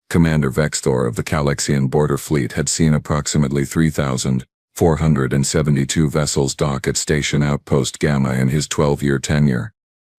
Commander Vexthor of the Calaxian Border Fleet had seen approximately 3,472 vessels dock at Station Outpost Gamma in his 12-year tenure.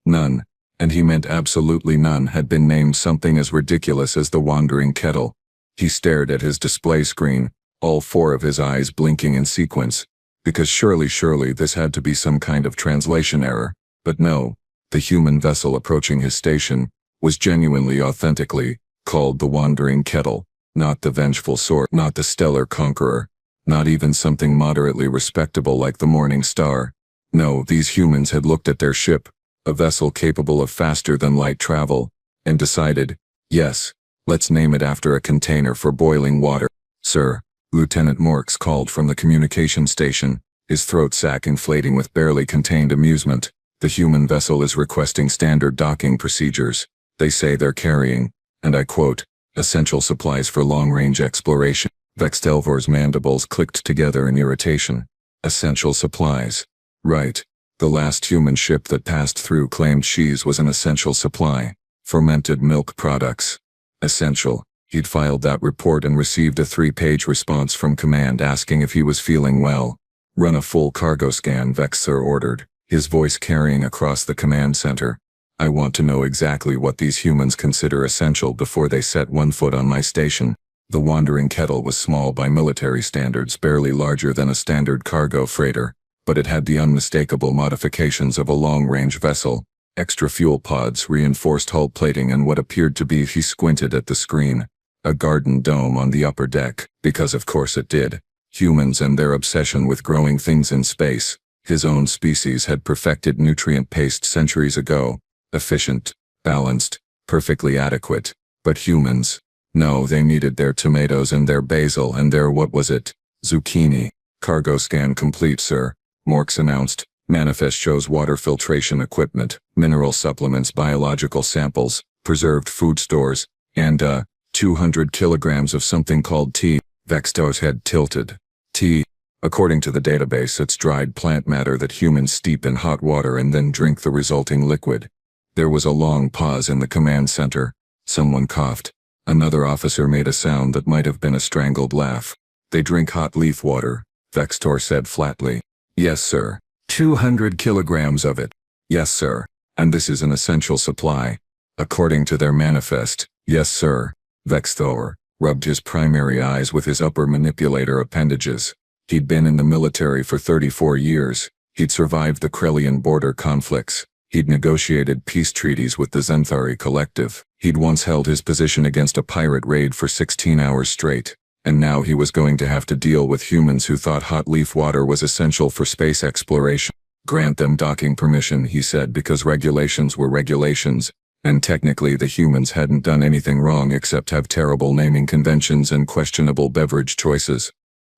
None, and he meant absolutely none, had been named something as ridiculous as the Wandering Kettle. He stared at his display screen, all four of his eyes blinking in sequence, because surely this had to be some kind of translation error. But no, the human vessel approaching his station was genuinely, authentically called the Wandering Kettle, not the Vengeful Sword, not the Stellar Conqueror, not even something moderately respectable like the Morning Star. No, these humans had looked at their ship, a vessel capable of faster-than-light travel, and decided, yes, let's name it after a container for boiling water. Sir, Lieutenant Orcs called from the communication station, his throat sac inflating with barely contained amusement. The human vessel is requesting standard docking procedures. They say they're carrying, and I quote, essential supplies for long-range exploration. Vextelvor's mandibles clicked together in irritation. Essential supplies. Right. The last human ship that passed through claimed cheese was an essential supply. Fermented milk products. Essential. He'd filed that report and received a 3-page response from command asking if he was feeling well. Run a full cargo scan, Vexthor ordered, his voice carrying across the command center. I want to know exactly what these humans consider essential before they set one foot on my station. The Wandering Kettle was small by military standards, barely larger than a standard cargo freighter, but it had the unmistakable modifications of a long-range vessel. Extra fuel pods, reinforced hull plating, and what appeared to be, he squinted at the screen, a garden dome on the upper deck, because of course it did. Humans and their obsession with growing things in space. His own species had perfected nutrient paste centuries ago. Efficient, balanced, perfectly adequate. But humans, no, they needed their tomatoes and their basil and their zucchini. Cargo scan complete, sir, Morks announced. Manifest shows water filtration equipment, mineral supplements, biological samples, preserved food stores, and 200 kilograms of something called tea. Vexthor's head tilted. Tea. According to the database, it's dried plant matter that humans steep in hot water and then drink the resulting liquid. There was a long pause in the command center. Someone coughed. Another officer made a sound that might have been a strangled laugh. They drink hot leaf water, Vexthor said flatly. Yes, sir. 200 kilograms of it. Yes, sir. And this is an essential supply. According to their manifest. Yes, sir. Vexthor rubbed his primary eyes with his upper manipulator appendages. He'd been in the military for 34 years. He'd survived the Krellian border conflicts. He'd negotiated peace treaties with the Zenthari Collective. He'd once held his position against a pirate raid for 16 hours straight. And now he was going to have to deal with humans who thought hot leaf water was essential for space exploration. Grant them docking permission, he said, because regulations were regulations, and technically the humans hadn't done anything wrong except have terrible naming conventions and questionable beverage choices.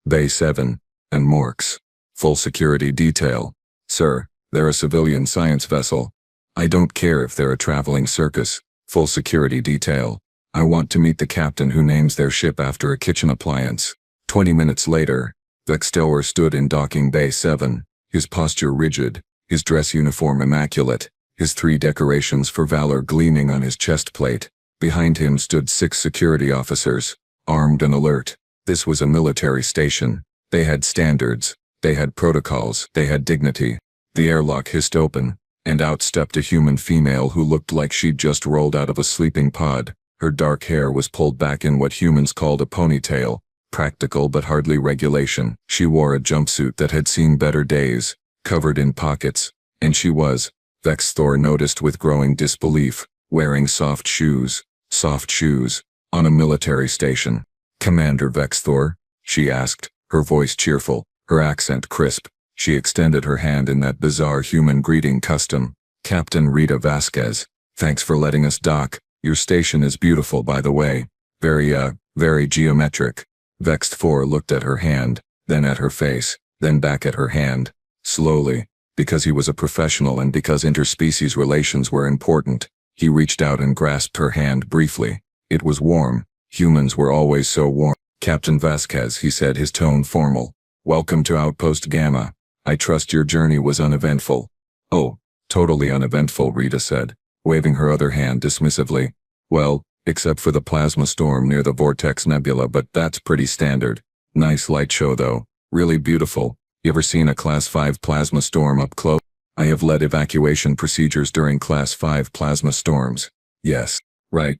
Bay 7, and Morks. Full security detail. Sir, they're a civilian science vessel. I don't care if they're a traveling circus. Full security detail. I want to meet the captain who names their ship after a kitchen appliance. 20 minutes later, Vexthor stood in docking bay 7, his posture rigid, his dress uniform immaculate, his 3 decorations for valor gleaming on his chest plate. Behind him stood 6 security officers, armed and alert. This was a military station. They had standards, they had protocols, they had dignity. The airlock hissed open, and out stepped a human female who looked like she'd just rolled out of a sleeping pod. Her dark hair was pulled back in what humans called a ponytail, practical but hardly regulation. She wore a jumpsuit that had seen better days, covered in pockets, and she was, Vexthor noticed with growing disbelief, wearing soft shoes, on a military station. Commander Vexthor? She asked, her voice cheerful, her accent crisp. She extended her hand in that bizarre human greeting custom. Captain Rita Vasquez, thanks for letting us dock. Your station is beautiful, by the way. Very geometric. Vexthor looked at her hand, then at her face, then back at her hand. Slowly, because he was a professional and because interspecies relations were important, he reached out and grasped her hand briefly. It was warm. Humans were always so warm. Captain Vasquez, he said, his tone formal. Welcome to Outpost Gamma. I trust your journey was uneventful. Oh, totally uneventful, Rita said, waving her other hand dismissively. Well, Except for the plasma storm near the Vortex Nebula, but that's pretty standard. Nice light show though. Really beautiful. You ever seen a Class 5 plasma storm up close? I have led evacuation procedures during Class 5 plasma storms. Yes. Right.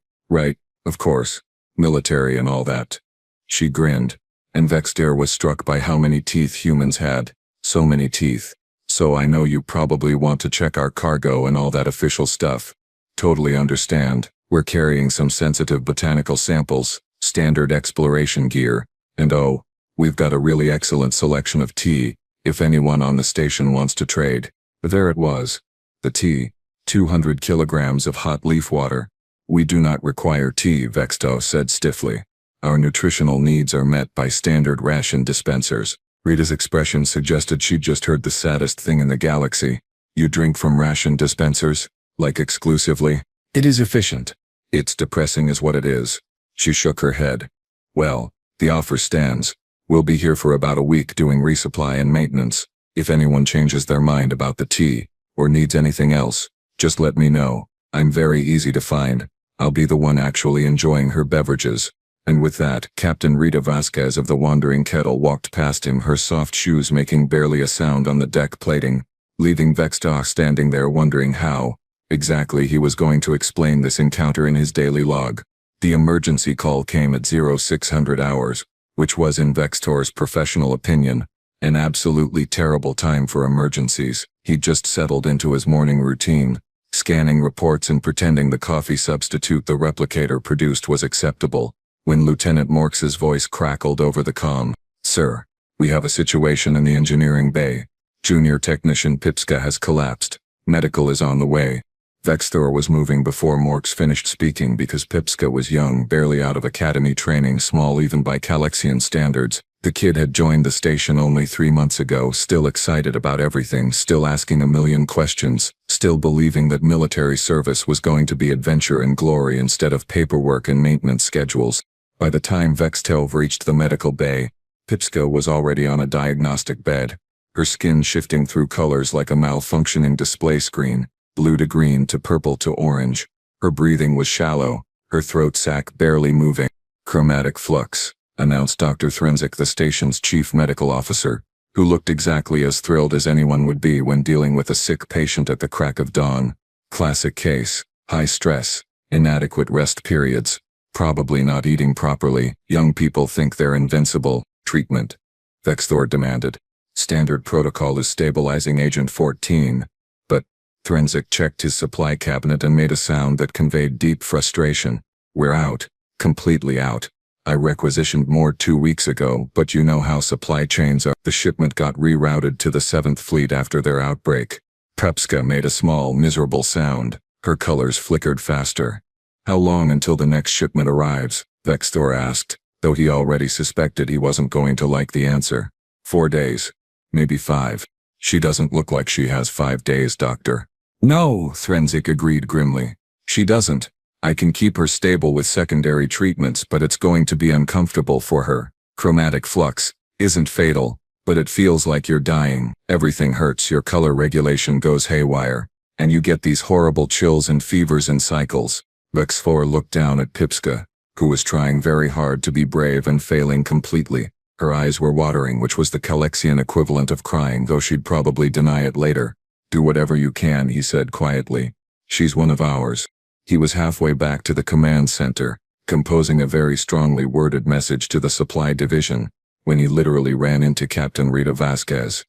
Of course. Military and all that. She grinned. And Vexter was struck by how many teeth humans had. So many teeth. So I know you probably want to check our cargo and all that official stuff. Totally understand. We're carrying some sensitive botanical samples, standard exploration gear, and oh, we've got a really excellent selection of tea, if anyone on the station wants to trade. There it was. The tea. 200 kilograms of hot leaf water. We do not require tea, Vexto said stiffly. Our nutritional needs are met by standard ration dispensers. Rita's expression suggested she'd just heard the saddest thing in the galaxy. You drink from ration dispensers? Like exclusively? It is efficient. It's depressing is what it is. She shook her head. Well, the offer stands. We'll be here for about a week doing resupply and maintenance. If anyone changes their mind about the tea, or needs anything else, just let me know. I'm very easy to find. I'll be the one actually enjoying her beverages. And with that, Captain Rita Vasquez of the Wandering Kettle walked past him, her soft shoes making barely a sound on the deck plating, leaving Vexta standing there wondering how exactly he was going to explain this encounter in his daily log. The emergency call came at 0600 hours, which was in Vextor's professional opinion, an absolutely terrible time for emergencies. He'd just settled into his morning routine, scanning reports and pretending the coffee substitute the replicator produced was acceptable, when Lieutenant Morks's voice crackled over the comm. Sir, we have a situation in the engineering bay. Junior technician Pipska has collapsed. Medical is on the way. Vextor was moving before Morks finished speaking because Pipska was young, barely out of academy training, small even by Calexian standards. The kid had joined the station only 3 months ago, still excited about everything, still asking a million questions, still believing that military service was going to be adventure and glory instead of paperwork and maintenance schedules. By the time Vextel reached the medical bay, Pipska was already on a diagnostic bed, her skin shifting through colors like a malfunctioning display screen, blue to green to purple to orange. Her breathing was shallow, her throat sac barely moving. Chromatic flux, announced Dr. Threnzik, the station's chief medical officer, who looked exactly as thrilled as anyone would be when dealing with a sick patient at the crack of dawn. Classic case, high stress, inadequate rest periods, probably not eating properly. Young people think they're invincible. Treatment, Vextor demanded. Standard protocol is stabilizing agent 14. But Threnzik checked his supply cabinet and made a sound that conveyed deep frustration. We're out. Completely out. I requisitioned more 2 weeks ago, but you know how supply chains are. The shipment got rerouted to the 7th Fleet after their outbreak. Pepska made a small, miserable sound. Her colors flickered faster. How long until the next shipment arrives? Vextor asked, though he already suspected he wasn't going to like the answer. 4 days. Maybe 5. She doesn't look like she has 5 days, Doctor. No, Threnzik agreed grimly. She doesn't. I can keep her stable with secondary treatments, but it's going to be uncomfortable for her. Chromatic flux isn't fatal, but it feels like you're dying. Everything hurts, your color regulation goes haywire, and you get these horrible chills and fevers in cycles. Vexfor looked down at Pipska, who was trying very hard to be brave and failing completely. Her eyes were watering, which was the Calexian equivalent of crying, though she'd probably deny it later. Do whatever you can, he said quietly. She's one of ours. He was halfway back to the command center, composing a very strongly worded message to the supply division, when he literally ran into Captain Rita Vasquez.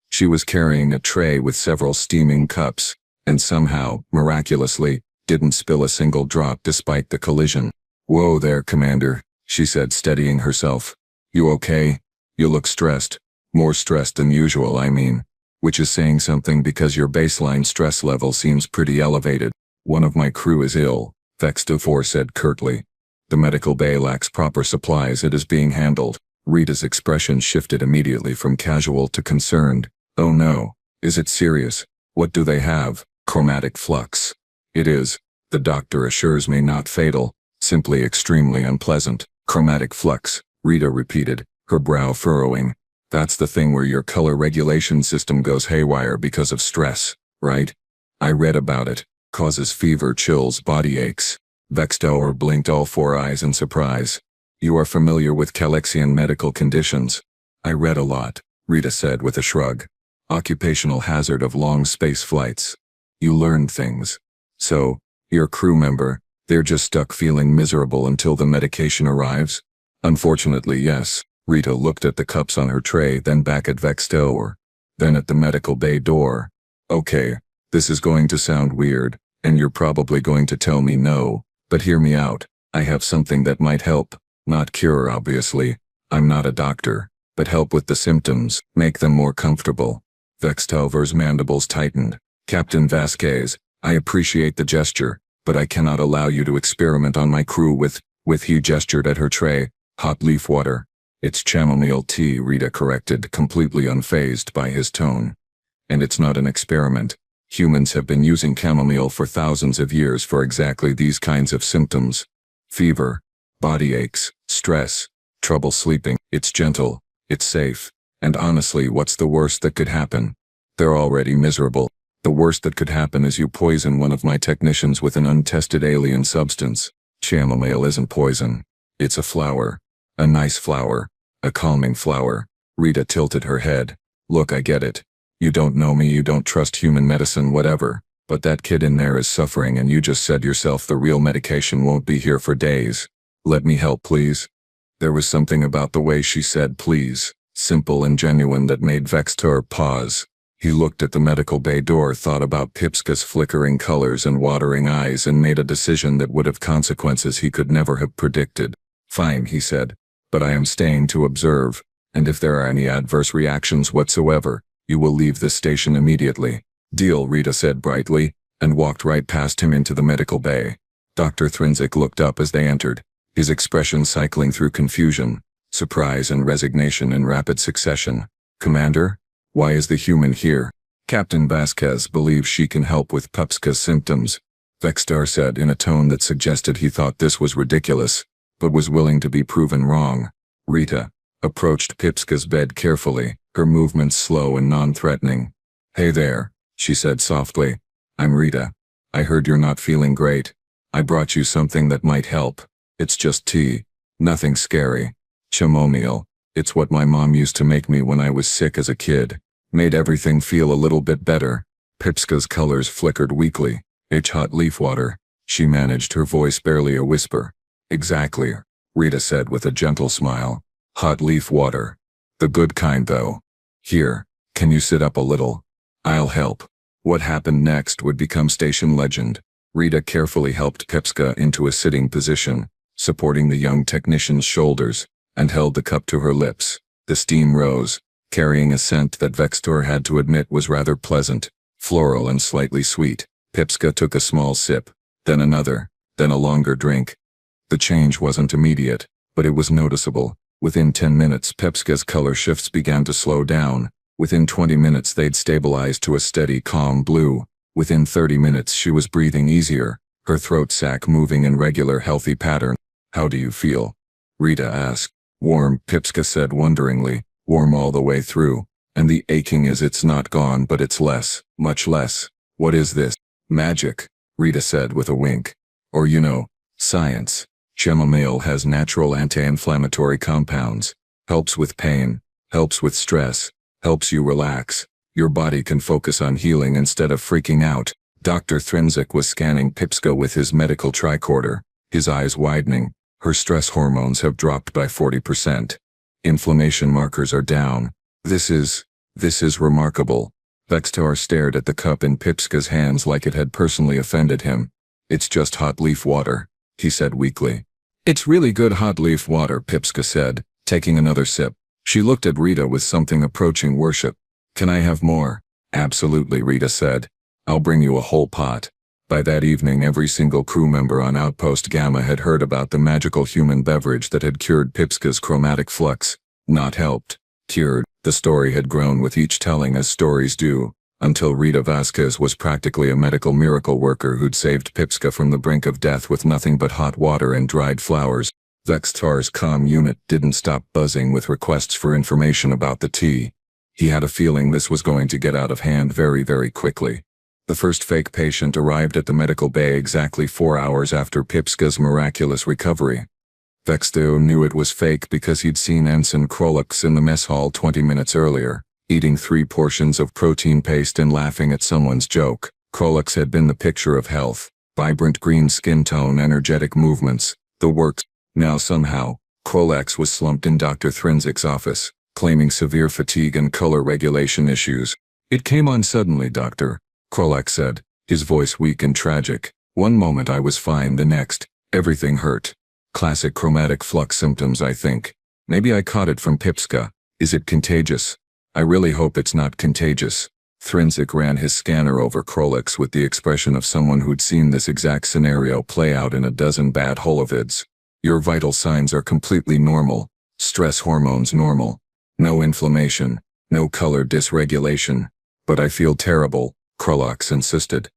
She was carrying a tray with several steaming cups, and somehow, miraculously, didn't spill a single drop despite the collision. Whoa there, Commander, she said, steadying herself. You okay? You look stressed. More stressed than usual, I mean. Which is saying something because your baseline stress level seems pretty elevated. One of my crew is ill, Vextofor said curtly. The medical bay lacks proper supplies. It is being handled. Rita's expression shifted immediately from casual to concerned. Oh no. Is it serious? What do they have? Chromatic flux. It is. The doctor assures me not fatal, simply extremely unpleasant. Chromatic flux, Rita repeated, her brow furrowing. That's the thing where your color regulation system goes haywire because of stress, right? I read about it. Causes fever, chills, body aches. Vextor blinked all four eyes in surprise. You are familiar with Calexian medical conditions. I read a lot, Rita said with a shrug. Occupational hazard of long space flights. You learned things. So, your crew member, they're just stuck feeling miserable until the medication arrives? Unfortunately, yes. Rita looked at the cups on her tray, then back at Vextor, then at the medical bay door. Okay, this is going to sound weird, and you're probably going to tell me no, but hear me out. I have something that might help, not cure obviously. I'm not a doctor, but help with the symptoms, make them more comfortable. Vextor's mandibles tightened. Captain Vasquez, I appreciate the gesture, but I cannot allow you to experiment on my crew with he gestured at her tray, hot leaf water. It's chamomile tea, Rita corrected, completely unfazed by his tone. And it's not an experiment. Humans have been using chamomile for thousands of years for exactly these kinds of symptoms. Fever, body aches, stress, trouble sleeping. It's gentle, it's safe, and honestly, what's the worst that could happen? They're already miserable. The worst that could happen is you poison one of my technicians with an untested alien substance. Chamomile isn't poison. It's a flower. A nice flower. A calming flower. Rita tilted her head. Look, I get it. You don't know me, you don't trust human medicine, whatever. But that kid in there is suffering, and you just said yourself the real medication won't be here for days. Let me help, please. There was something about the way she said please, simple and genuine, that made Vextor pause. He looked at the medical bay door, thought about Pipska's flickering colors and watering eyes, and made a decision that would have consequences he could never have predicted. Fine, he said. But I am staying to observe, and if there are any adverse reactions whatsoever, you will leave this station immediately. Deal, Rita said brightly, and walked right past him into the medical bay. Dr. Thrinzik looked up as they entered, his expression cycling through confusion, surprise and resignation in rapid succession. Commander? Why is the human here? Captain Vasquez believes she can help with Pupska's symptoms, Vextor said in a tone that suggested he thought this was ridiculous, but was willing to be proven wrong. Rita approached Pipska's bed carefully, her movements slow and non-threatening. Hey there, she said softly. I'm Rita. I heard you're not feeling great. I brought you something that might help. It's just tea. Nothing scary. Chamomile. It's what my mom used to make me when I was sick as a kid. Made everything feel a little bit better. Pipska's colors flickered weakly. It's hot leaf water. She managed, her voice barely a whisper. Exactly, Rita said with a gentle smile. Hot leaf water. The good kind though. Here, can you sit up a little? I'll help. What happened next would become station legend. Rita carefully helped Pipska into a sitting position, supporting the young technician's shoulders, and held the cup to her lips. The steam rose, carrying a scent that Vextor had to admit was rather pleasant, floral and slightly sweet. Pipska took a small sip, then another, then a longer drink. The change wasn't immediate, but it was noticeable. Within 10 minutes, Pipska's color shifts began to slow down. Within 20 minutes, they'd stabilized to a steady, calm blue. Within 30 minutes, she was breathing easier, her throat sac moving in regular, healthy pattern. How do you feel? Rita asked. Warm, Pipska said wonderingly. Warm all the way through. And the aching is, it's not gone, but it's less, much less. What is this? Magic, Rita said with a wink. Or science. Chamomile has natural anti-inflammatory compounds. Helps with pain. Helps with stress. Helps you relax. Your body can focus on healing instead of freaking out. Dr. Thrinzik was scanning Pipska with his medical tricorder, his eyes widening. Her stress hormones have dropped by 40%. Inflammation markers are down. This is remarkable. Vextor stared at the cup in Pipska's hands like it had personally offended him. It's just hot leaf water, he said weakly. It's really good hot leaf water, Pipska said, taking another sip. She looked at Rita with something approaching worship. Can I have more? Absolutely, Rita said. I'll bring you a whole pot. By that evening, every single crew member on Outpost Gamma had heard about the magical human beverage that had cured Pipska's chromatic flux. Not helped. Cured. The story had grown with each telling, as stories do, until Rita Vasquez was practically a medical miracle worker who'd saved Pipska from the brink of death with nothing but hot water and dried flowers. Vextor's comm unit didn't stop buzzing with requests for information about the tea. He had a feeling this was going to get out of hand very, very quickly. The first fake patient arrived at the medical bay exactly 4 hours after Pipska's miraculous recovery. Vexto knew it was fake because he'd seen Ensign Krolux in the mess hall 20 minutes earlier, eating 3 portions of protein paste and laughing at someone's joke. Krolux had been the picture of health, vibrant green skin tone, energetic movements, the works. Now somehow, Krolux was slumped in Dr. Thrinzik's office, claiming severe fatigue and color regulation issues. "It came on suddenly, doctor," Krolux said, his voice weak and tragic. "One moment I was fine, the next, everything hurt. Classic chromatic flux symptoms, I think. Maybe I caught it from Pipska. Is it contagious? I really hope it's not contagious." Thrinzik ran his scanner over Krolux with the expression of someone who'd seen this exact scenario play out in a dozen bad holovids. "Your vital signs are completely normal. Stress hormones normal. No inflammation, no color dysregulation. But I feel terrible," Krolux insisted.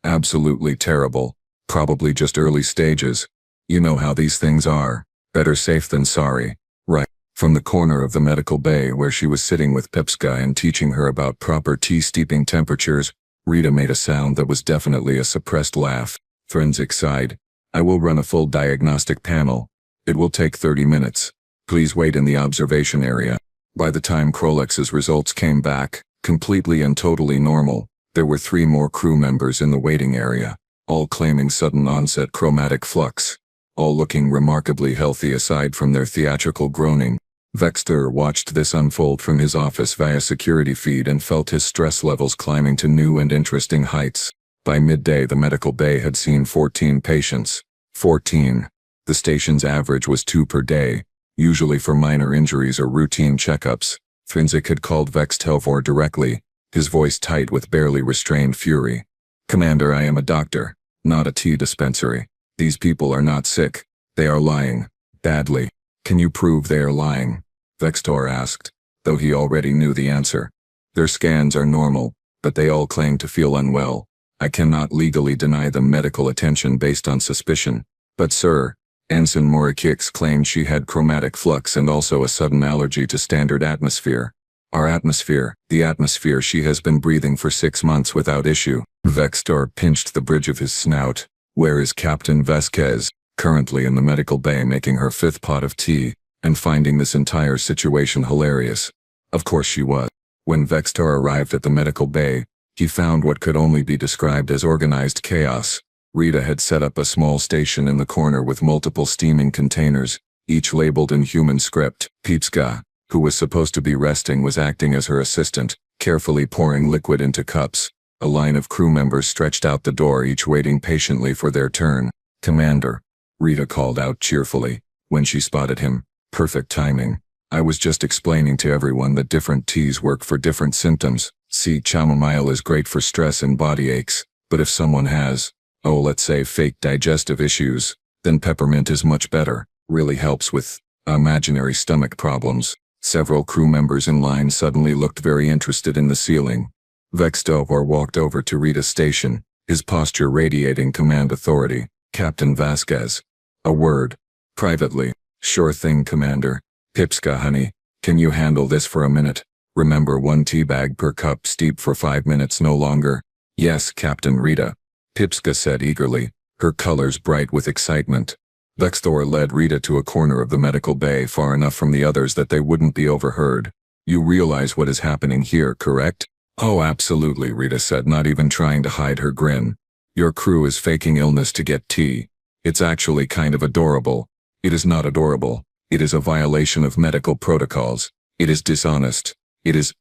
"Absolutely terrible. Probably just early stages. You know how these things are. Better safe than sorry." "Right." From the corner of the medical bay where she was sitting with Pipska and teaching her about proper tea steeping temperatures, Rita made a sound that was definitely a suppressed laugh. Thrinzik sighed. "I will run a full diagnostic panel. It will take 30 minutes. Please wait in the observation area." By the time Krolux's results came back, completely and totally normal, there were 3 more crew members in the waiting area, all claiming sudden onset chromatic flux, all looking remarkably healthy aside from their theatrical groaning. Vexter watched this unfold from his office via security feed and felt his stress levels climbing to new and interesting heights. By midday, the medical bay had seen 14 patients. 14. The station's average was 2 per day, usually for minor injuries or routine checkups. Thrinzik had called Vextelvor directly, his voice tight with barely restrained fury. "Commander, I am a doctor, not a tea dispensary. These people are not sick. They are lying. Badly. Can you prove they are lying?" Vextor asked, though he already knew the answer. "Their scans are normal, but they all claim to feel unwell. I cannot legally deny them medical attention based on suspicion. But sir, Ensign Morikix claimed she had chromatic flux and also a sudden allergy to standard atmosphere. Our atmosphere, the atmosphere she has been breathing for 6 months without issue." Vextor pinched the bridge of his snout. "Where is Captain Vasquez?" Currently in the medical bay making her 5th pot of tea, and finding this entire situation hilarious. Of course she was. When Vextor arrived at the medical bay, he found what could only be described as organized chaos. Rita had set up a small station in the corner with multiple steaming containers, each labeled in human script. Pipska, who was supposed to be resting, was acting as her assistant, carefully pouring liquid into cups. A line of crew members stretched out the door, each waiting patiently for their turn. "Commander," Rita called out cheerfully, when she spotted him. "Perfect timing. I was just explaining to everyone that different teas work for different symptoms. See, chamomile is great for stress and body aches, but if someone has, let's say fake digestive issues, then peppermint is much better. Really helps with imaginary stomach problems." Several crew members in line suddenly looked very interested in the ceiling. Vextovor walked over to Rita's station, his posture radiating command authority. "Captain Vasquez. A word. Privately." "Sure thing, Commander. Pipska, honey, can you handle this for a minute? Remember, 1 tea bag per cup, steep for 5 minutes, no longer." "Yes, Captain." Rita, Pipska said eagerly, her colors bright with excitement. Vextor led Rita to a corner of the medical bay far enough from the others that they wouldn't be overheard. "You realize what is happening here, correct?" "Oh, absolutely," Rita said, not even trying to hide her grin. "Your crew is faking illness to get tea. It's actually kind of adorable." "It is not adorable. It is a violation of medical protocols. It is dishonest. It is,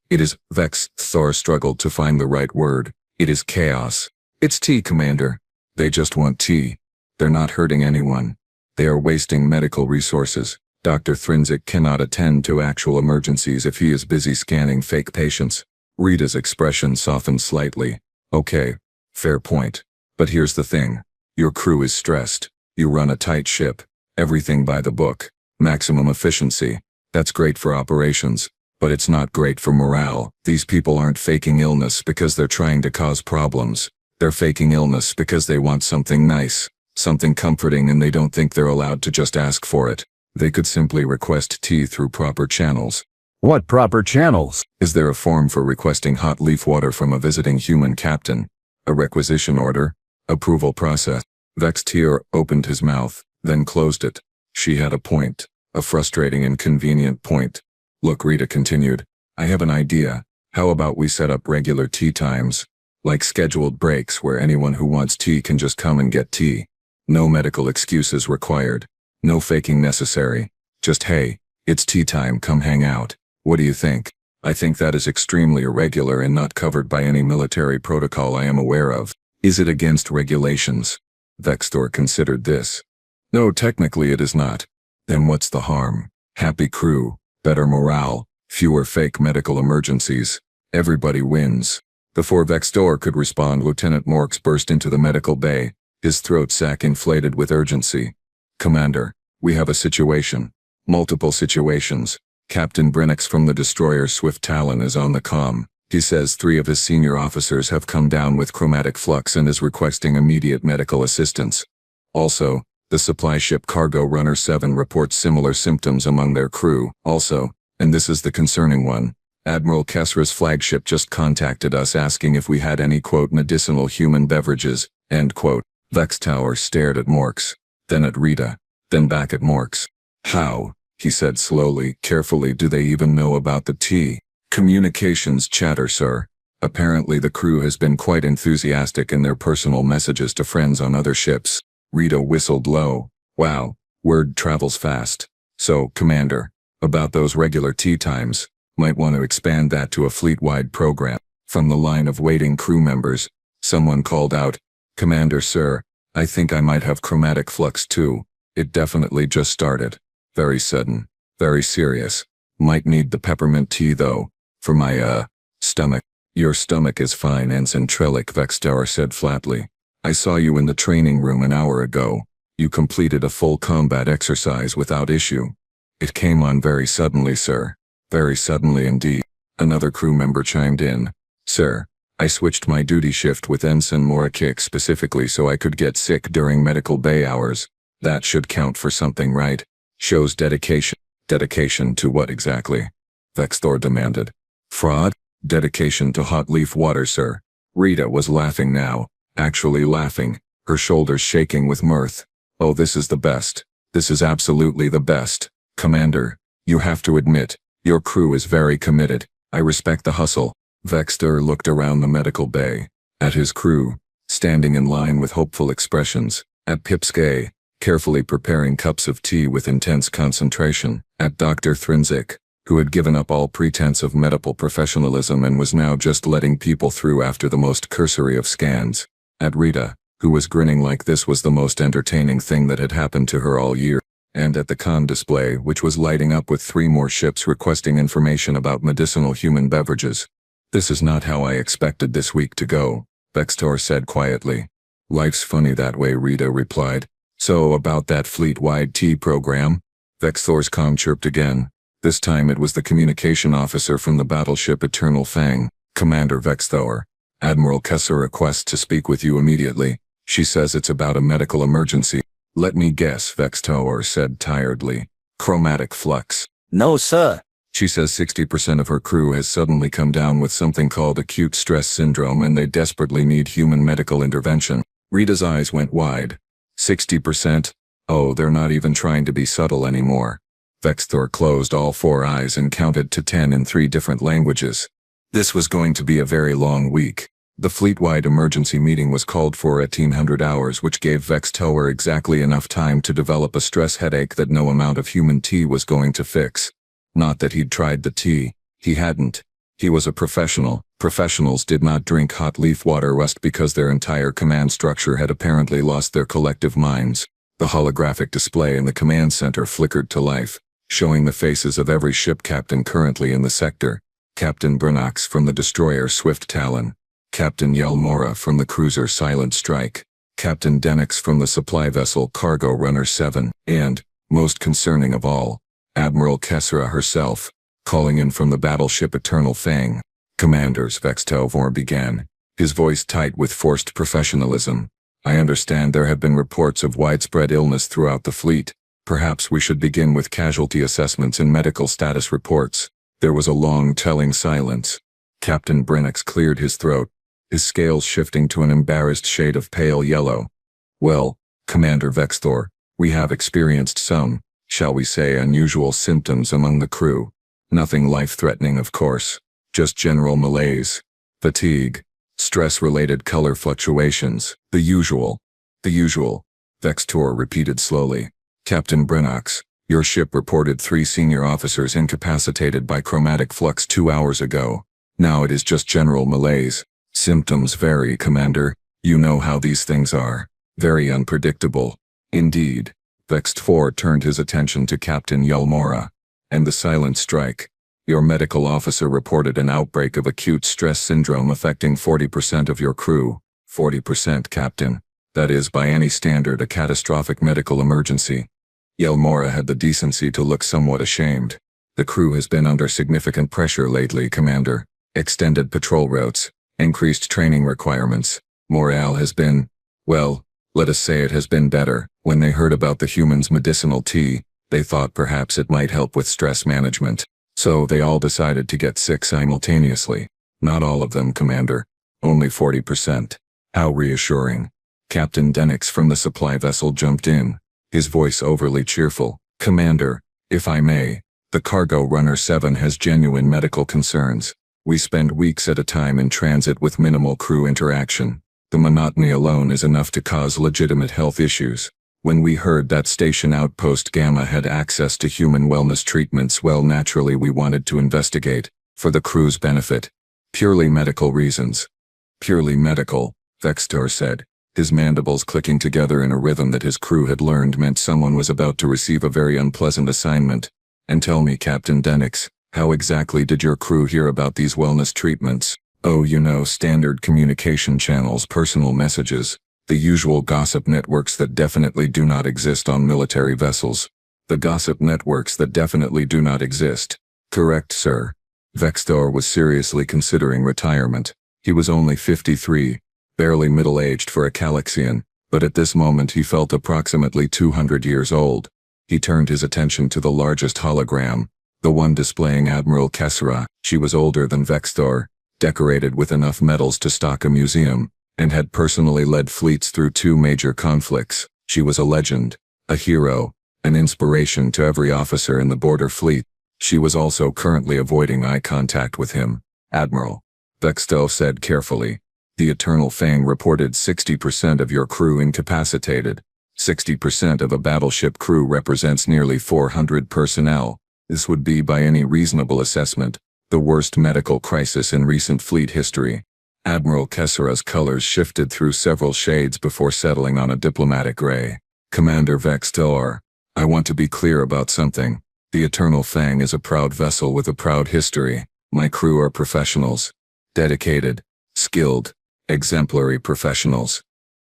Vextor struggled to find the right word. "It is chaos." "It's tea, Commander. They just want tea. They're not hurting anyone. They are wasting medical resources. Dr. Thrinzik cannot attend to actual emergencies if he is busy scanning fake patients." Rita's expression softened slightly. "Okay, fair point. But here's the thing. Your crew is stressed. You run a tight ship. Everything by the book. Maximum efficiency. That's great for operations, but it's not great for morale. These people aren't faking illness because they're trying to cause problems. They're faking illness because they want something nice, something comforting, and they don't think they're allowed to just ask for it. They could simply request tea through proper channels." "What proper channels?" "Is there a form for requesting hot leaf water from a visiting human captain? A requisition order? Approval process. Vextier opened his mouth, then closed it. She had a point. A frustrating and convenient point. Look, Rita continued. I have an idea. How about we set up regular tea times? Like scheduled breaks where anyone who wants tea can just come and get tea. No medical excuses required. No faking necessary. Just hey, it's tea time, come hang out. What do you think? I think that is extremely irregular and not covered by any military protocol I am aware of. Is it against regulations? Vextor considered this. No, technically it is not. Then what's the harm? Happy crew, better morale, fewer fake medical emergencies. Everybody wins. Before Vextor could respond, Lieutenant Morks burst into the medical bay, his throat sac inflated with urgency. Commander, we have a situation. Multiple situations. Captain Brennox from the destroyer Swift Talon is on the comm. He says 3 of his senior officers have come down with chromatic flux and is requesting immediate medical assistance. Also, the supply ship Cargo Runner 7 reports similar symptoms among their crew. Also, and this is the concerning one, Admiral Kessra's flagship just contacted us asking if we had any, quote, medicinal human beverages, end quote. Vextower stared at Morks, then at Rita, then back at Morks. How? He said slowly, carefully, do they even know about the tea? Communications chatter, sir. Apparently the crew has been quite enthusiastic in their personal messages to friends on other ships. Rita whistled low. Wow, word travels fast. So, Commander, about those regular tea times, might want to expand that to a fleet-wide program. From the line of waiting crew members, someone called out, Commander, sir, I think I might have chromatic flux too. It definitely just started. Very sudden. Very serious. Might need the peppermint tea though. For my, stomach. Your stomach is fine, Ensign Trellick, Vextower said flatly. I saw you in the training room an hour ago. You completed a full combat exercise without issue. It came on very suddenly, sir. Very suddenly indeed. Another crew member chimed in. Sir, I switched my duty shift with Ensign Morakik specifically so I could get sick during medical bay hours. That should count for something, right? Shows dedication. Dedication to what exactly? Vextor demanded. Fraud? Dedication to hot leaf water, sir. Rita was laughing now. Actually laughing, her shoulders shaking with mirth. Oh, this is the best. This is absolutely the best. Commander, you have to admit, your crew is very committed. I respect the hustle. Vextor looked around the medical bay. At his crew, standing in line with hopeful expressions. At Pipskay, carefully preparing cups of tea with intense concentration. At Dr. Thrinzik, who had given up all pretense of medical professionalism and was now just letting people through after the most cursory of scans. At Rita, who was grinning like this was the most entertaining thing that had happened to her all year. And at the con display, which was lighting up with 3 more ships requesting information about medicinal human beverages. This is not how I expected this week to go, Vextor said quietly. Life's funny that way, Rita replied. So about that fleet-wide tea program? Vextor's comm chirped again. This time it was the communication officer from the battleship Eternal Fang. Commander Vextor, Admiral Kessler requests to speak with you immediately. She says it's about a medical emergency. Let me guess, Vextor said tiredly. Chromatic flux. No, sir. She says 60% of her crew has suddenly come down with something called acute stress syndrome and they desperately need human medical intervention. Rita's eyes went wide. 60%? Oh, they're not even trying to be subtle anymore. Vextor closed all 4 eyes and counted to 10 in 3 different languages. This was going to be a very long week. The fleet-wide emergency meeting was called for at 1800 hours, which gave Vextower exactly enough time to develop a stress headache that no amount of human tea was going to fix. Not that he'd tried the tea. He hadn't. He was a professional. Professionals did not drink hot leaf water rust because their entire command structure had apparently lost their collective minds. The holographic display in the command center flickered to life, showing the faces of every ship captain currently in the sector. Captain Brennox from the destroyer Swift Talon. Captain Yelmora from the cruiser Silent Strike. Captain Denix from the supply vessel Cargo Runner 7. And, most concerning of all, Admiral Kessra herself, calling in from the battleship Eternal Fang. Commanders, Vextovor began, his voice tight with forced professionalism. I understand there have been reports of widespread illness throughout the fleet. Perhaps we should begin with casualty assessments and medical status reports. There was a long, telling silence. Captain Brennox cleared his throat. his scales shifting to an embarrassed shade of pale yellow. Well, Commander Vexthor, we have experienced some, shall we say, unusual symptoms among the crew. Nothing life-threatening, of course. Just general malaise, fatigue, stress-related color fluctuations. The usual. The usual, Vexthor repeated slowly. Captain Brennox, your ship reported 3 senior officers incapacitated by chromatic flux 2 hours ago. Now it is just general malaise. Symptoms vary, Commander. You know how these things are. Very unpredictable. Indeed. Vexthor turned his attention to Captain Yelmora. And the silent strike. Your medical officer reported an outbreak of acute stress syndrome affecting 40% of your crew. 40%, Captain. That is, by any standard, a catastrophic medical emergency. Yelmora had the decency to look somewhat ashamed. The crew has been under significant pressure lately, Commander. Extended patrol routes, increased training requirements. Morale has been, well, let us say it has been better. When they heard about the humans' medicinal tea, they thought perhaps it might help with stress management. So they all decided to get sick simultaneously. Not all of them, Commander. Only 40%. How reassuring. Captain Denix from the supply vessel jumped in, his voice overly cheerful. Commander, if I may, the cargo runner 7 has genuine medical concerns. We spend weeks at a time in transit with minimal crew interaction. The monotony alone is enough to cause legitimate health issues. When we heard that Station Outpost Gamma had access to human wellness treatments, well, naturally we wanted to investigate, for the crew's benefit. Purely medical reasons. Purely medical, Vexthor said, his mandibles clicking together in a rhythm that his crew had learned meant someone was about to receive a very unpleasant assignment. And tell me, Captain Denix, how exactly did your crew hear about these wellness treatments? Oh, you know, standard communication channels, personal messages, the usual gossip networks that definitely do not exist on military vessels. The gossip networks that definitely do not exist. Correct, sir. Vexthor was seriously considering retirement. He was only 53, barely middle-aged for a Calaxian, but at this moment he felt approximately 200 years old. He turned his attention to the largest hologram, the one displaying Admiral Kessera. She was older than Vexthor, decorated with enough medals to stock a museum, and had personally led fleets through 2 major conflicts. She was a legend, a hero, an inspiration to every officer in the border fleet. She was also currently avoiding eye contact with him. Admiral, Vexthor said carefully, the Eternal Fang reported 60% of your crew incapacitated. 60% of a battleship crew represents nearly 400 personnel. This would be, by any reasonable assessment, the worst medical crisis in recent fleet history. Admiral Kessera's colors shifted through several shades before settling on a diplomatic gray. Commander Vexthor, I want to be clear about something. The Eternal Fang is a proud vessel with a proud history. My crew are professionals. Dedicated, skilled, exemplary professionals.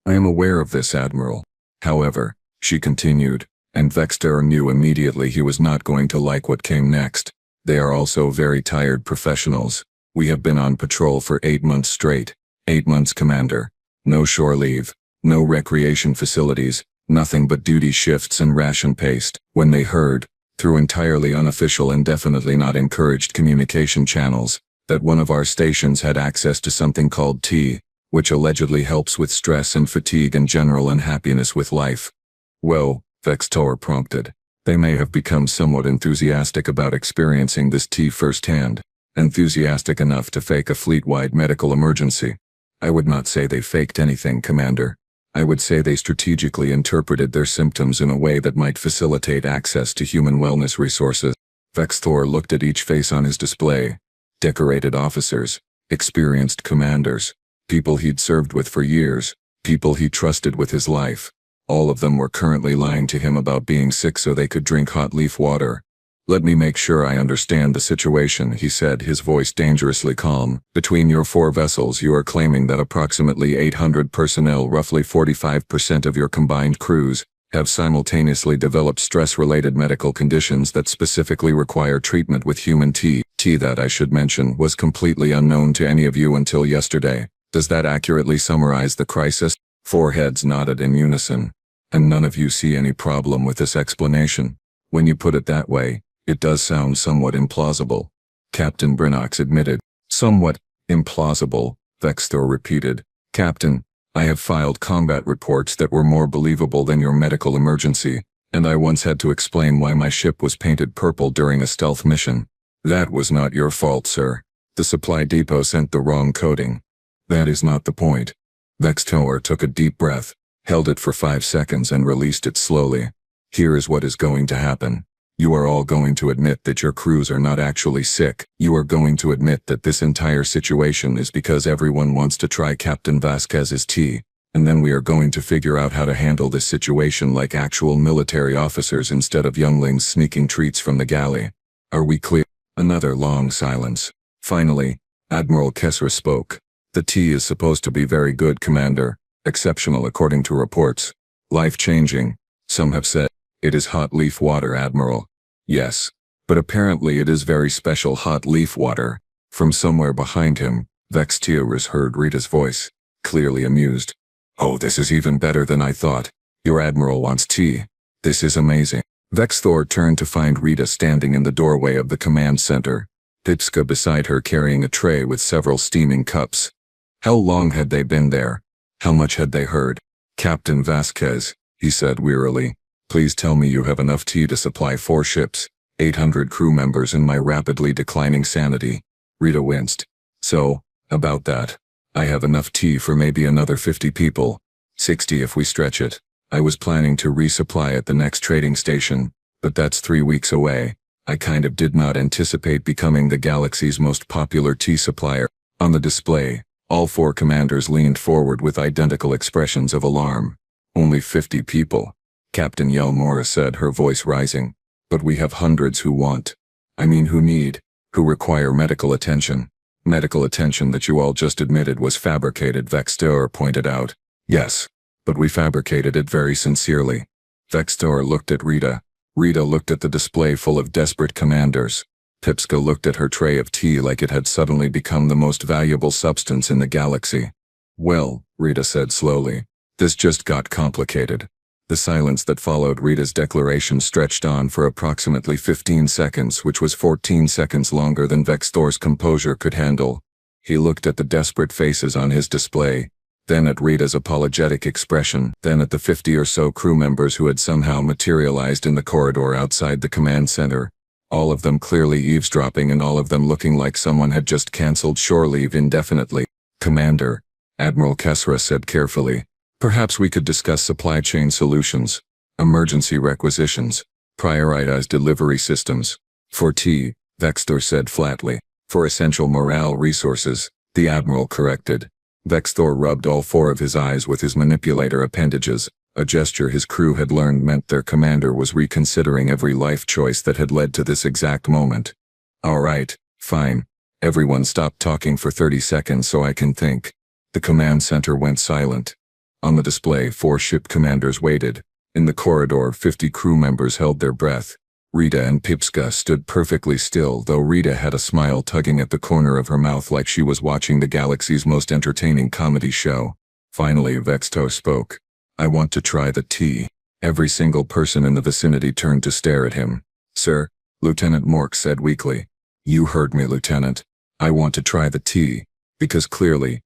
I am aware of this, Admiral. However, she continued, and Vexthor knew immediately he was not going to like what came next. They are also very tired professionals. We have been on patrol for 8 months straight. 8 months, Commander. No shore leave, no recreation facilities, nothing but duty shifts and ration paste. When they heard, through entirely unofficial and definitely not encouraged communication channels, that one of our stations had access to something called tea, which allegedly helps with stress and fatigue and general unhappiness with life. Well, Vexthor prompted, they may have become somewhat enthusiastic about experiencing this tea firsthand. Enthusiastic enough to fake a fleet-wide medical emergency. I would not say they faked anything, Commander. I would say they strategically interpreted their symptoms in a way that might facilitate access to human wellness resources. Vexthor looked at each face on his display. Decorated officers, experienced commanders, people he'd served with for years, people he trusted with his life. All of them were currently lying to him about being sick so they could drink hot leaf water. Let me make sure I understand the situation, he said, his voice dangerously calm. Between your 4 vessels, you are claiming that approximately 800 personnel, roughly 45% of your combined crews, have simultaneously developed stress-related medical conditions that specifically require treatment with human tea. Tea that, I should mention, was completely unknown to any of you until yesterday. Does that accurately summarize the crisis? 4 heads nodded in unison. And none of you see any problem with this explanation. When you put it that way, it does sound somewhat implausible. Captain Brennox admitted. Somewhat implausible, Vexthor repeated. Captain, I have filed combat reports that were more believable than your medical emergency, and I once had to explain why my ship was painted purple during a stealth mission. That was not your fault, sir. The supply depot sent the wrong coding. That is not the point. Vexthor took a deep breath, held it for 5 seconds and released it slowly. Here is what is going to happen. You are all going to admit that your crews are not actually sick. You are going to admit that this entire situation is because everyone wants to try Captain Vasquez's tea, and then we are going to figure out how to handle this situation like actual military officers instead of younglings sneaking treats from the galley. Are we clear? Another long silence. Finally, Admiral Kessler spoke. The tea is supposed to be very good, Commander. Exceptional according to reports. Life-changing. Some have said. It is hot leaf water, Admiral. Yes. But apparently it is very special hot leaf water. From somewhere behind him, Vexthor heard Rita's voice, clearly amused. Oh, this is even better than I thought. Your Admiral wants tea. This is amazing. Vexthor turned to find Rita standing in the doorway of the command center, Pipska beside her carrying a tray with several steaming cups. How long had they been there? How much had they heard? Captain Vasquez, he said wearily. Please tell me you have enough tea to supply 4 ships, 800 crew members and my rapidly declining sanity. Rita winced. So, about that. I have enough tea for maybe another 50 people. 60 if we stretch it. I was planning to resupply at the next trading station, but that's 3 weeks away. I kind of did not anticipate becoming the galaxy's most popular tea supplier. On the display, all 4 commanders leaned forward with identical expressions of alarm. Only 50 people. Captain Yelmora said, her voice rising. But we have hundreds who who need, who require medical attention. Medical attention that you all just admitted was fabricated, Vexthor pointed out. Yes, but we fabricated it very sincerely. Vexthor looked at Rita. Rita looked at the display full of desperate commanders. Pipska looked at her tray of tea like it had suddenly become the most valuable substance in the galaxy. Well, Rita said slowly, this just got complicated. The silence that followed Rita's declaration stretched on for approximately 15 seconds, which was 14 seconds longer than Vexthor's composure could handle. He looked at the desperate faces on his display, then at Rita's apologetic expression, then at the 50 or so crew members who had somehow materialized in the corridor outside the command center, all of them clearly eavesdropping and all of them looking like someone had just cancelled shore leave indefinitely. Commander, Admiral Kessler said carefully. Perhaps we could discuss supply chain solutions, emergency requisitions, prioritized delivery systems. For tea, Vexthor said flatly. For essential morale resources, the Admiral corrected. Vexthor rubbed all 4 of his eyes with his manipulator appendages, a gesture his crew had learned meant their commander was reconsidering every life choice that had led to this exact moment. All right, fine. Everyone stop talking for 30 seconds so I can think. The command center went silent. On the display, 4 ship commanders waited. In the corridor, 50 crew members held their breath. Rita and Pipska stood perfectly still, though Rita had a smile tugging at the corner of her mouth like she was watching the galaxy's most entertaining comedy show. Finally, Vexthor spoke. I want to try the tea. Every single person in the vicinity turned to stare at him. Sir, Lieutenant Mork said weakly. You heard me, Lieutenant. I want to try the tea. Because clearly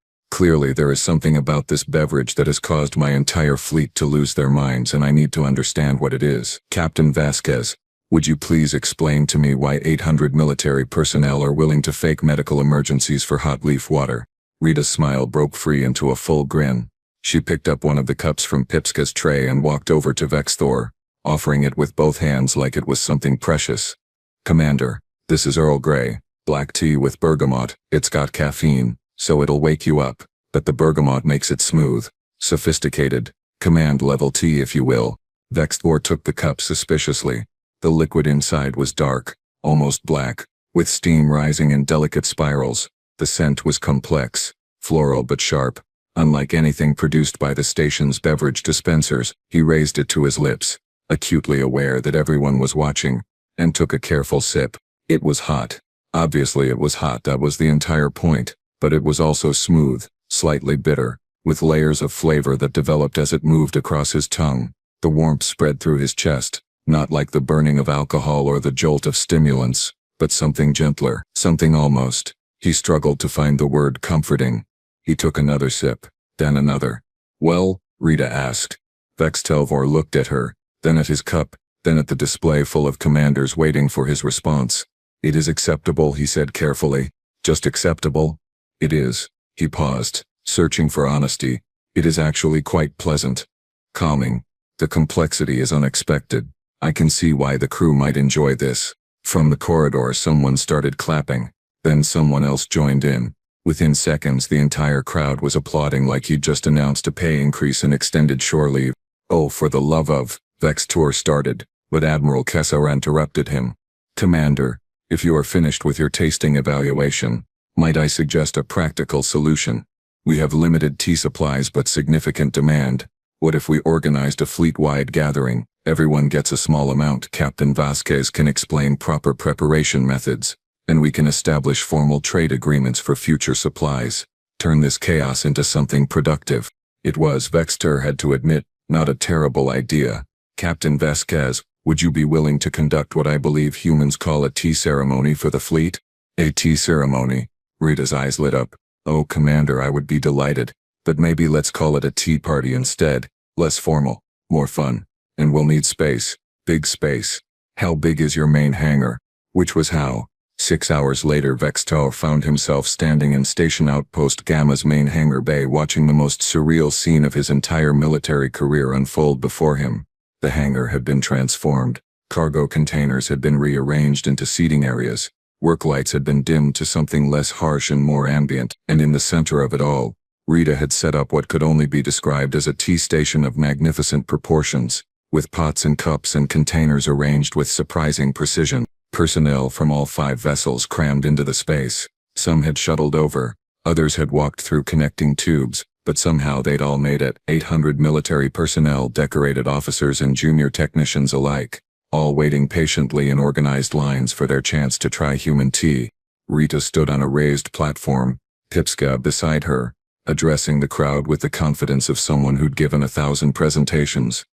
there is something about this beverage that has caused my entire fleet to lose their minds and I need to understand what it is. Captain Vasquez, would you please explain to me why 800 military personnel are willing to fake medical emergencies for hot leaf water? Rita's smile broke free into a full grin. She picked up one of the cups from Pipska's tray and walked over to Vexthor, offering it with both hands like it was something precious. Commander, this is Earl Grey, black tea with bergamot. It's got caffeine, so it'll wake you up, but the bergamot makes it smooth, sophisticated, command-level tea if you will. Vexthor took the cup suspiciously. The liquid inside was dark, almost black, with steam rising in delicate spirals. The scent was complex, floral but sharp. Unlike anything produced by the station's beverage dispensers, he raised it to his lips, acutely aware that everyone was watching, and took a careful sip. It was hot. Obviously it was hot, that was the entire point, but it was also smooth, slightly bitter, with layers of flavor that developed as it moved across his tongue. The warmth spread through his chest, not like the burning of alcohol or the jolt of stimulants, but something gentler, something almost, he struggled to find the word, comforting. He took another sip, then another. Well? Rita asked. Vextelvor looked at her, then at his cup, then at the display full of commanders waiting for his response. It is acceptable, he said carefully. Just acceptable? It is. He paused, searching for honesty. It is actually quite pleasant. Calming. The complexity is unexpected. I can see why the crew might enjoy this. From the corridor someone started clapping. Then someone else joined in. Within seconds the entire crowd was applauding like he'd just announced a pay increase and extended shore leave. Oh, for the love of, Vextor started, but Admiral Kessar interrupted him. Commander, if you are finished with your tasting evaluation, might I suggest a practical solution? We have limited tea supplies but significant demand. What if we organized a fleet-wide gathering? Everyone gets a small amount. Captain Vasquez can explain proper preparation methods, and we can establish formal trade agreements for future supplies. Turn this chaos into something productive. It was, Vexter had to admit, not a terrible idea. Captain Vasquez, would you be willing to conduct what I believe humans call a tea ceremony for the fleet? A tea ceremony? Rita's eyes lit up. Oh, Commander, I would be delighted. But maybe let's call it a tea party instead. Less formal, more fun. And we'll need space. Big space. How big is your main hangar? Which was how? 6 hours later, Vextor found himself standing in Station Outpost Gamma's main hangar bay watching the most surreal scene of his entire military career unfold before him. The hangar had been transformed. Cargo containers had been rearranged into seating areas. Work lights had been dimmed to something less harsh and more ambient, and in the center of it all, Rita had set up what could only be described as a tea station of magnificent proportions, with pots and cups and containers arranged with surprising precision. Personnel from all 5 vessels crammed into the space. Some had shuttled over, others had walked through connecting tubes, but somehow they'd all made it. 800 military personnel, decorated officers and junior technicians alike, all waiting patiently in organized lines for their chance to try human tea. Rita stood on a raised platform, Pipska beside her, addressing the crowd with the confidence of someone who'd given 1,000 presentations.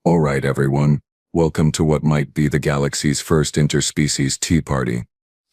All right, everyone, welcome to what might be the galaxy's first interspecies tea party.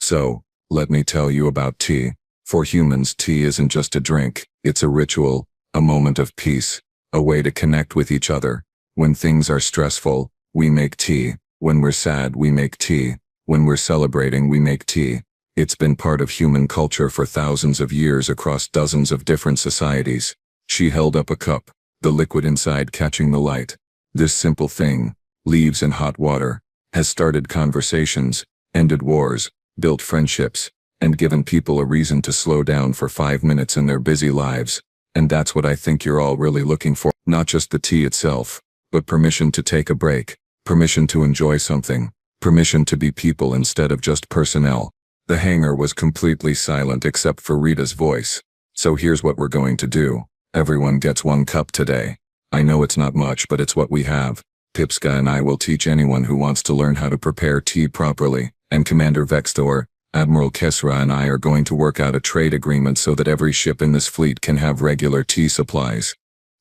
So, let me tell you about tea. For humans, tea isn't just a drink, it's a ritual, a moment of peace, a way to connect with each other. When things are stressful, we make tea. When we're sad, we make tea. When we're celebrating, we make tea. It's been part of human culture for thousands of years across dozens of different societies. She held up a cup, the liquid inside catching the light. This simple thing, leaves and hot water, has started conversations, ended wars, built friendships, and given people a reason to slow down for 5 minutes in their busy lives. And that's what I think you're all really looking for. Not just the tea itself, but permission to take a break. Permission to enjoy something. Permission to be people instead of just personnel. The hangar was completely silent except for Rita's voice. So here's what we're going to do. Everyone gets 1 cup today. I know it's not much, but it's what we have. Pipska and I will teach anyone who wants to learn how to prepare tea properly. And Commander Vextor, Admiral Kesra and I are going to work out a trade agreement so that every ship in this fleet can have regular tea supplies.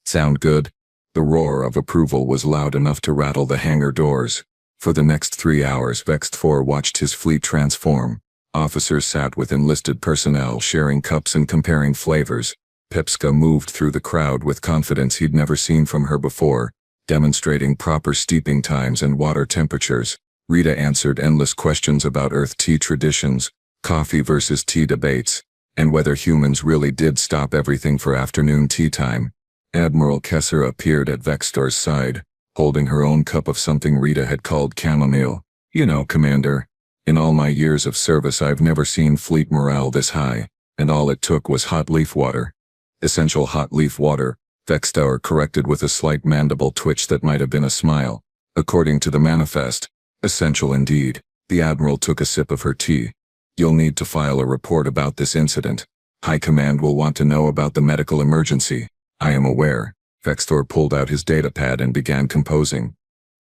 Sound good? The roar of approval was loud enough to rattle the hangar doors. For the next 3 hours, Vextor watched his fleet transform. Officers sat with enlisted personnel sharing cups and comparing flavors. Pipska moved through the crowd with confidence he'd never seen from her before, demonstrating proper steeping times and water temperatures. Rita answered endless questions about Earth tea traditions, coffee versus tea debates, and whether humans really did stop everything for afternoon tea time. Admiral Kessler appeared at Vextor's side, holding her own cup of something Rita had called chamomile. You know, Commander, in all my years of service I've never seen fleet morale this high, and all it took was hot leaf water. Essential hot leaf water, Vextor corrected with a slight mandible twitch that might have been a smile. According to the manifest, essential indeed. The Admiral took a sip of her tea. You'll need to file a report about this incident. High Command will want to know about the medical emergency. I am aware. Vextor pulled out his datapad and began composing.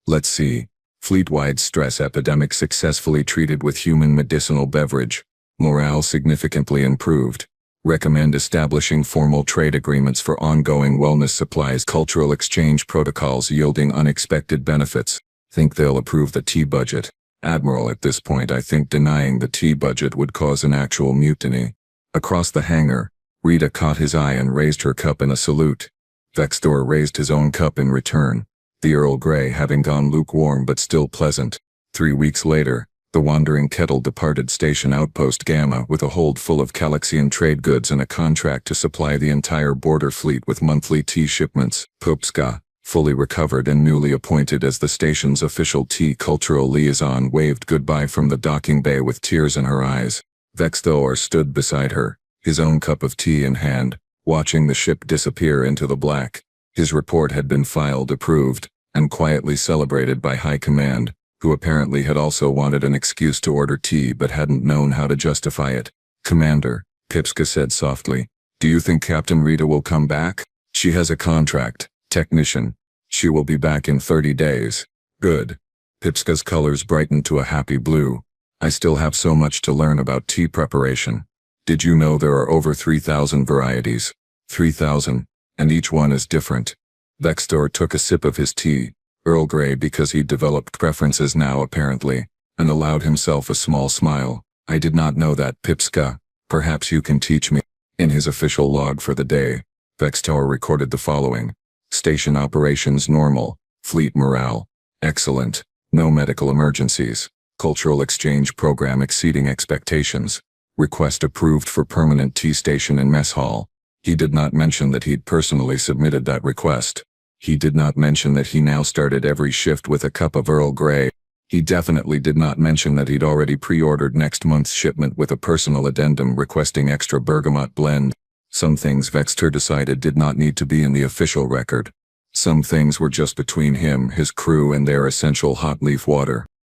Let's see. Fleet-wide stress epidemic successfully treated with human medicinal beverage. Morale significantly improved. Recommend establishing formal trade agreements for ongoing wellness supplies. Cultural exchange protocols yielding unexpected benefits. Think they'll approve the tea budget. Admiral, at this point I think denying the tea budget would cause an actual mutiny. Across the hangar, Rita caught his eye and raised her cup in a salute. Vexthor raised his own cup in return, the Earl Grey having gone lukewarm but still pleasant. 3 weeks later, the wandering kettle departed Station Outpost Gamma with a hold full of Calaxian trade goods and a contract to supply the entire border fleet with monthly tea shipments. Pupska, fully recovered and newly appointed as the station's official tea cultural liaison, waved goodbye from the docking bay with tears in her eyes. Vexthor stood beside her, his own cup of tea in hand, watching the ship disappear into the black. His report had been filed, approved, and quietly celebrated by High Command, who apparently had also wanted an excuse to order tea but hadn't known how to justify it. "Commander," Pipska said softly, "do you think Captain Rita will come back? She has a contract. Technician. She will be back in 30 days. Good." Pipska's colors brightened to a happy blue. "I still have so much to learn about tea preparation. Did you know there are over 3,000 varieties? 3,000, and each one is different." Vexthor took a sip of his tea, Earl Grey because he'd developed preferences now apparently, and allowed himself a small smile. "I did not know that, Pipska. Perhaps you can teach me." In his official log for the day, Vexthor recorded the following: Station operations normal, fleet morale excellent, no medical emergencies, cultural exchange program exceeding expectations, request approved for permanent tea station and mess hall. He did not mention that he'd personally submitted that request. He did not mention that he now started every shift with a cup of Earl Grey. He definitely did not mention that he'd already pre-ordered next month's shipment with a personal addendum requesting extra bergamot blend. Some things Vexthor decided did not need to be in the official record. Some things were just between him, his crew, and their essential hot leaf water.